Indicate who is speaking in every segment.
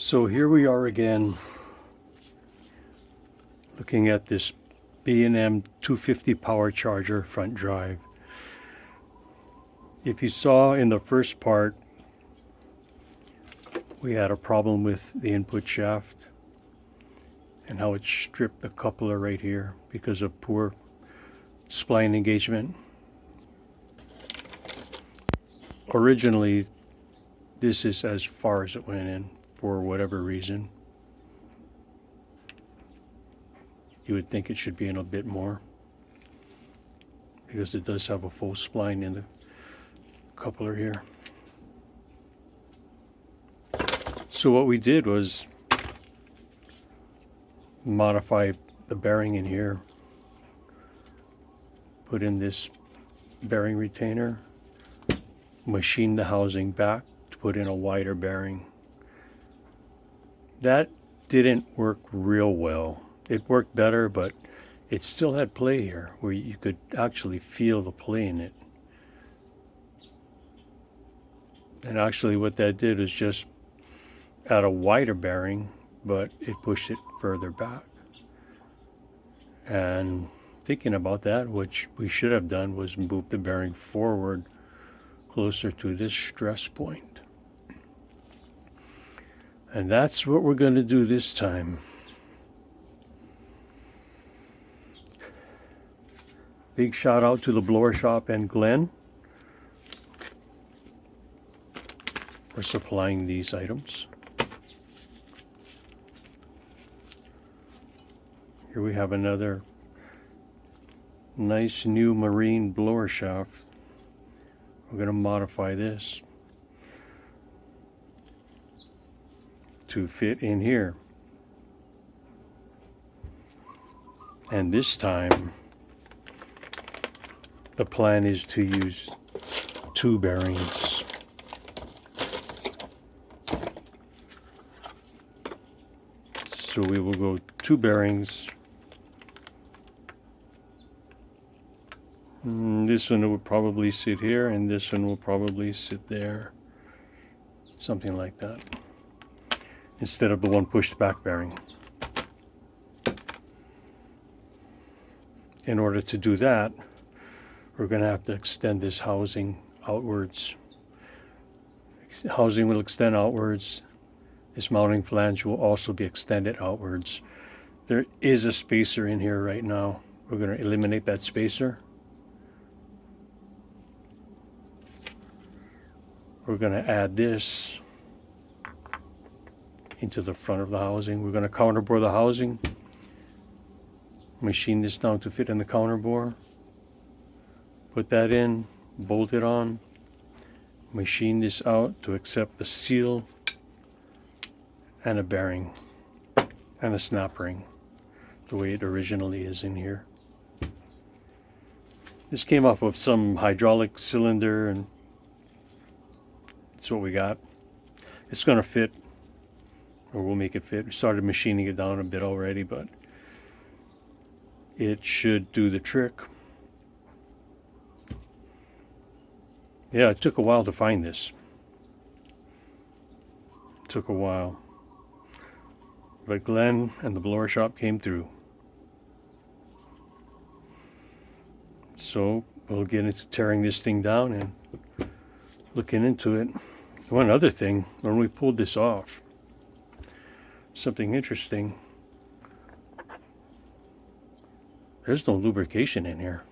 Speaker 1: So here we are again, looking at this B&M 250 power charger front drive. If you saw in the first part, we had a problem with the input shaft and how it stripped the coupler right here because of poor spline engagement. Originally, this is as far as it went in for whatever reason. You would think it should be in a bit more because it does have a full spline in the coupler here. So what we did was modify the bearing in here, put in this bearing retainer, machine the housing back to put in a wider bearing. That didn't work real well. It worked better, but it still had play here where you could actually feel the play in it. And actually what that did is just add a wider bearing, but it pushed it further back. And thinking about that, which we should have done, was move the bearing forward closer to this stress point. And that's what we're going to do this time. Big shout out to the Blower Shop and Glenn for supplying these items. Here we have another nice new marine blower shaft. We're going to modify this to fit in here. And this time, the plan is to use two bearings. So we will go two bearings. This one will probably sit here, and this one will probably sit there. Something like that. Instead of the one pushed back bearing. In order to do that, we're going to have to extend this housing outwards. Housing will extend outwards. This mounting flange will also be extended outwards. There is a spacer in here right now. We're going to eliminate that spacer. We're going to add this into the front of the housing. We're going to counterbore the housing. Machine this down to fit in the counterbore. Put that in, bolt it on. Machine this out to accept the seal and a bearing and a snap ring, the way it originally is in here. This came off of some hydraulic cylinder, and that's what we got. It's going to fit, or we'll make it fit. We started machining it down a bit already, but it should do the trick. Yeah, it took a while to find this. It took a while. But Glenn and the Blower Shop came through. So we'll get into tearing this thing down and looking into it. One other thing, when we pulled this off, something interesting, there's no lubrication in here.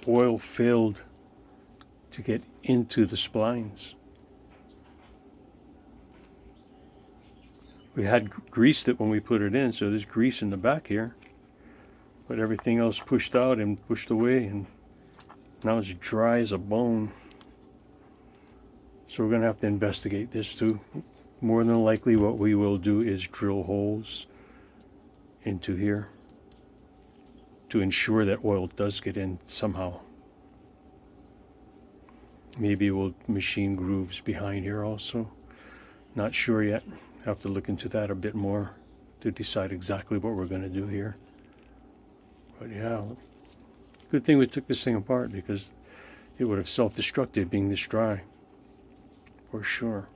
Speaker 1: Oil failed to get into the splines. We had greased it when we put it in, so there's grease in the back here, but everything else pushed out and pushed away, and now it's dry as a bone. So we're going to have to investigate this too. More than likely what we will do is drill holes into here to ensure that oil does get in somehow. Maybe we'll machine grooves behind here also. Not sure yet. Have to look into that a bit more to decide exactly what we're going to do here. But yeah, good thing we took this thing apart, because it would have self-destructed being this dry, for sure.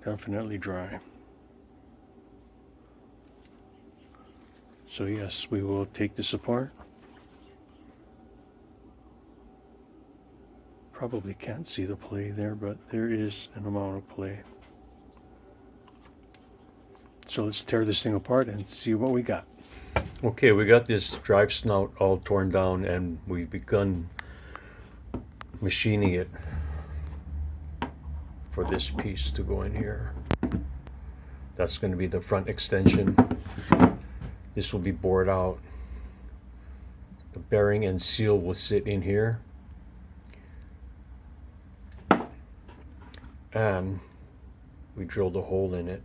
Speaker 1: Definitely dry. So yes, we will take this apart. Probably can't see the play there, but there is an amount of play. So let's tear this thing apart and see what we got. Okay, we got this drive snout all torn down and we've begun machining it for this piece to go in here. That's going to be the front extension. This will be bored out. The bearing and seal will sit in here. And we drilled a hole in it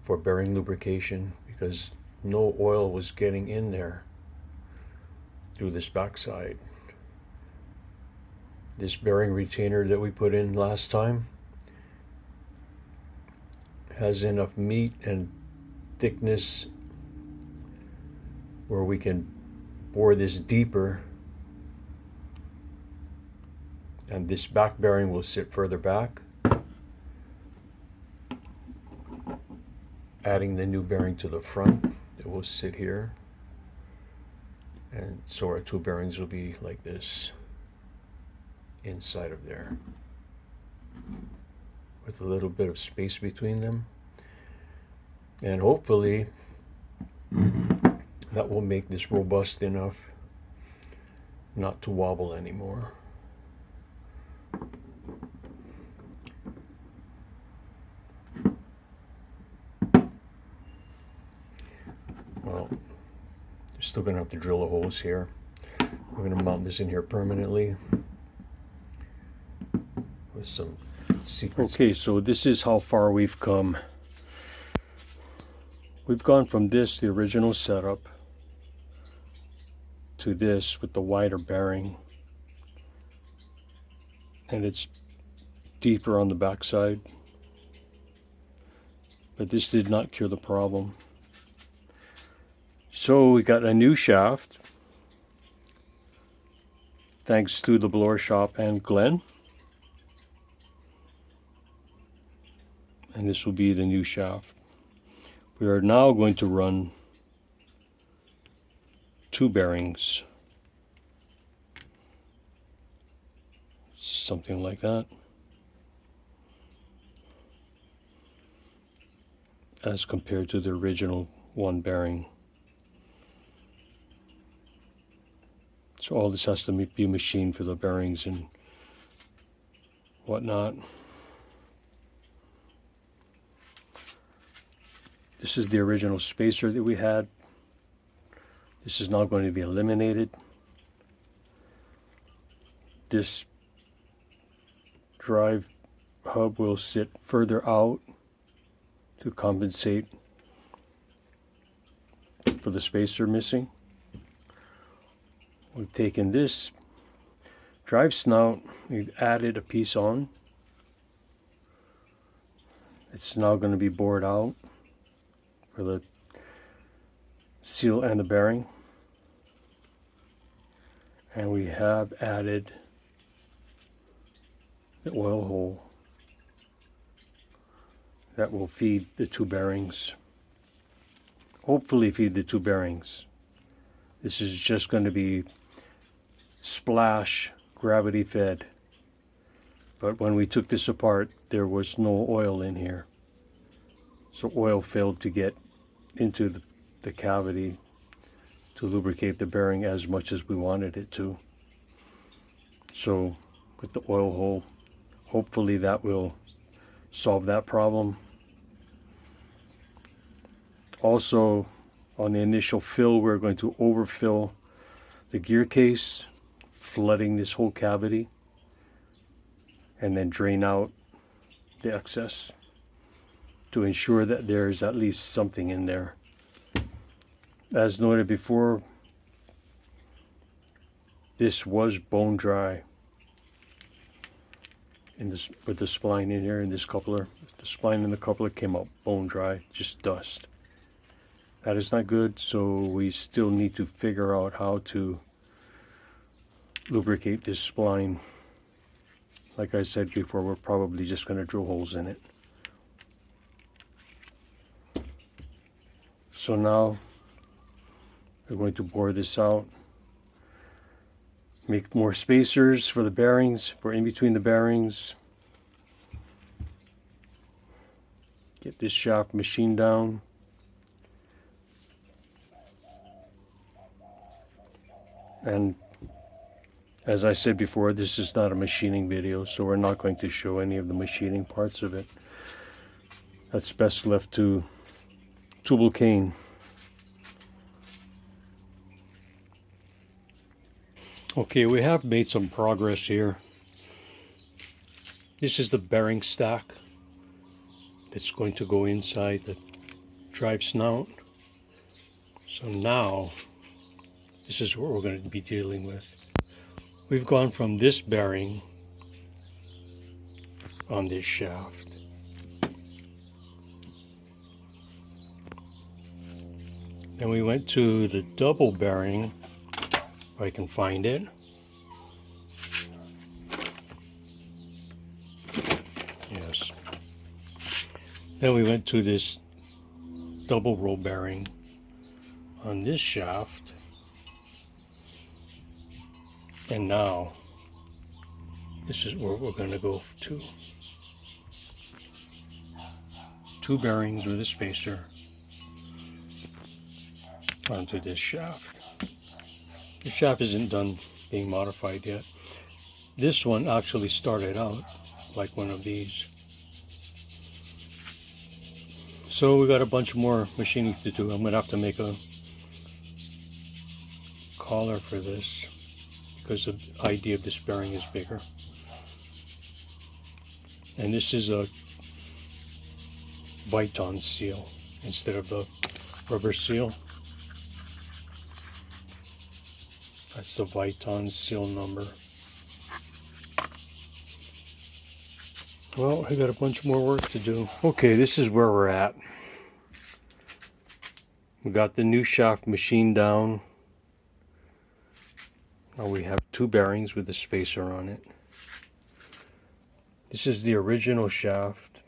Speaker 1: for bearing lubrication because no oil was getting in there through this backside. This bearing retainer that we put in last time has enough meat and thickness where we can bore this deeper, and this back bearing will sit further back, adding the new bearing to the front that will sit here, and so our two bearings will be like this inside of there with a little bit of space between them, and hopefully that will make this robust enough not to wobble anymore. Well, you're still going to have to drill the holes here. We're going to mount this in here permanently with some secrets. Okay, so this is how far we've come. We've gone from this, the original setup, to this with the wider bearing, and it's deeper on the backside, but this did not cure the problem. So we got a new shaft thanks to the blower shop and Glenn, and this will be the new shaft. We are now going to run two bearings, something like that, as compared to the original one bearing. So all this has to be machined for the bearings and whatnot. This is the original spacer that we had. This is now going to be eliminated. This drive hub will sit further out to compensate for the spacer missing. We've taken this drive snout, we've added a piece on. It's now going to be bored out for the seal and the bearing. And we have added the oil hole that will feed the two bearings. Hopefully feed the two bearings. This is just going to be splash gravity fed. But when we took this apart, there was no oil in here. So oil failed to get into the cavity to lubricate the bearing as much as we wanted it to. So with the oil hole, hopefully that will solve that problem. Also, on the initial fill, we're going to overfill the gear case, flooding this whole cavity, and then drain out the excess to ensure that there's at least something in there. As noted before, this was bone dry in this, with the spline in here in this coupler. The spline and the coupler came out bone dry, just dust. That is not good, so we still need to figure out how to lubricate this spline. Like I said before, we're probably just going to drill holes in it. So now we're going to bore this out, make more spacers for the bearings, for in between the bearings. Get this shaft machined down. And as I said before, this is not a machining video, so we're not going to show any of the machining parts of it. That's best left to Tubal Cain. Okay, we have made some progress here. This is the bearing stack that's going to go inside the drive snout. So now, this is what we're going to be dealing with. We've gone from this bearing on this shaft. Then we went to the double bearing, if I can find it. Yes. Then we went to this double roll bearing on this shaft. And now, this is where we're going to go to. Two bearings with a spacer onto this shaft. The shaft isn't done being modified yet. This one actually started out like one of these. So we got a bunch more machining to do. I'm going to have to make a collar for this because the idea of this bearing is bigger. And this is a Viton seal instead of the rubber seal. That's the Viton seal number. Well, I got a bunch more work to do. Okay, this is where we're at. We got the new shaft machined down. Now we have two bearings with a spacer on it. This is the original shaft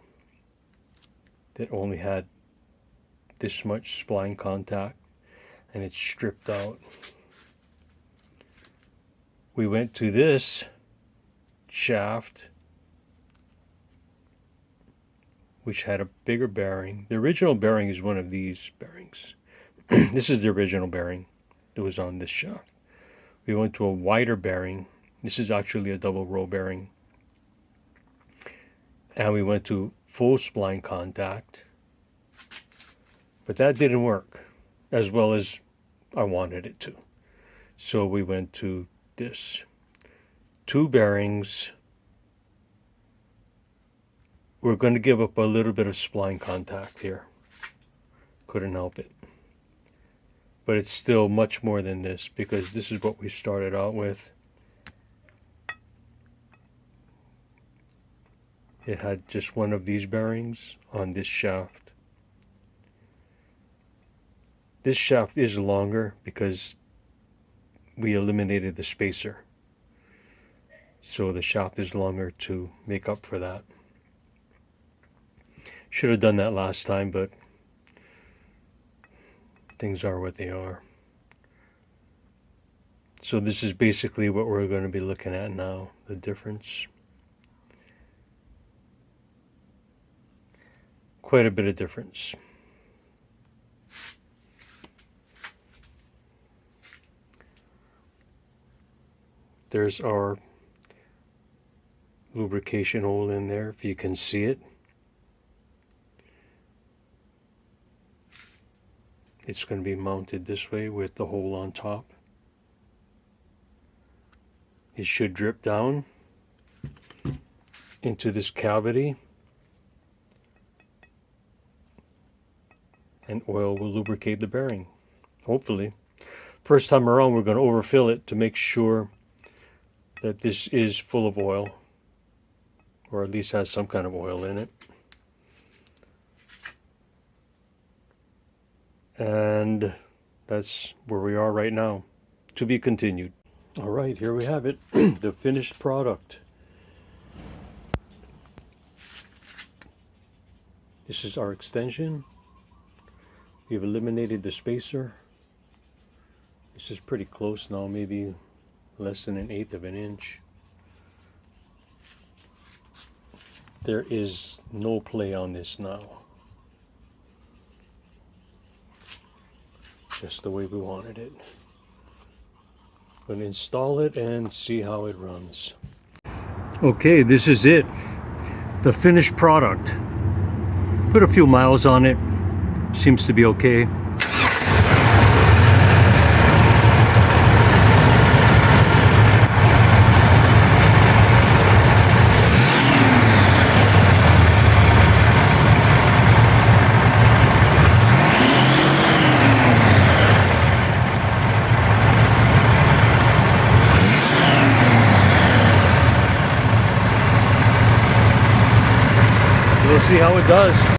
Speaker 1: that only had this much spline contact, and it's stripped out. We went to this shaft, which had a bigger bearing. The original bearing is one of these bearings. This is the original bearing that was on this shaft. We went to a wider bearing. This is actually a double row bearing. And we went to full spline contact. But that didn't work as well as I wanted it to. So we went to this. Two bearings. We're going to give up a little bit of spline contact here. Couldn't help it. But it's still much more than this because this is what we started out with. It had just one of these bearings on this shaft. This shaft is longer because we eliminated the spacer. So the shaft is longer to make up for that. Should have done that last time, but things are what they are. So this is basically what we're going to be looking at now, the difference. Quite a bit of difference. There's our lubrication hole in there, if you can see it. It's going to be mounted this way with the hole on top. It should drip down into this cavity, and oil will lubricate the bearing, hopefully. First time around, we're going to overfill it to make sure that this is full of oil, or at least has some kind of oil in it. And that's where we are right now. To be continued. All right, here we have it, the finished product. This is our extension. We've eliminated the spacer. This is pretty close now, maybe less than 1/8 of an inch. There is no play on this now. Just the way we wanted it. Going to install it and see how it runs. Okay, this is it. The finished product. Put a few miles on it. Seems to be okay. We'll see how it does.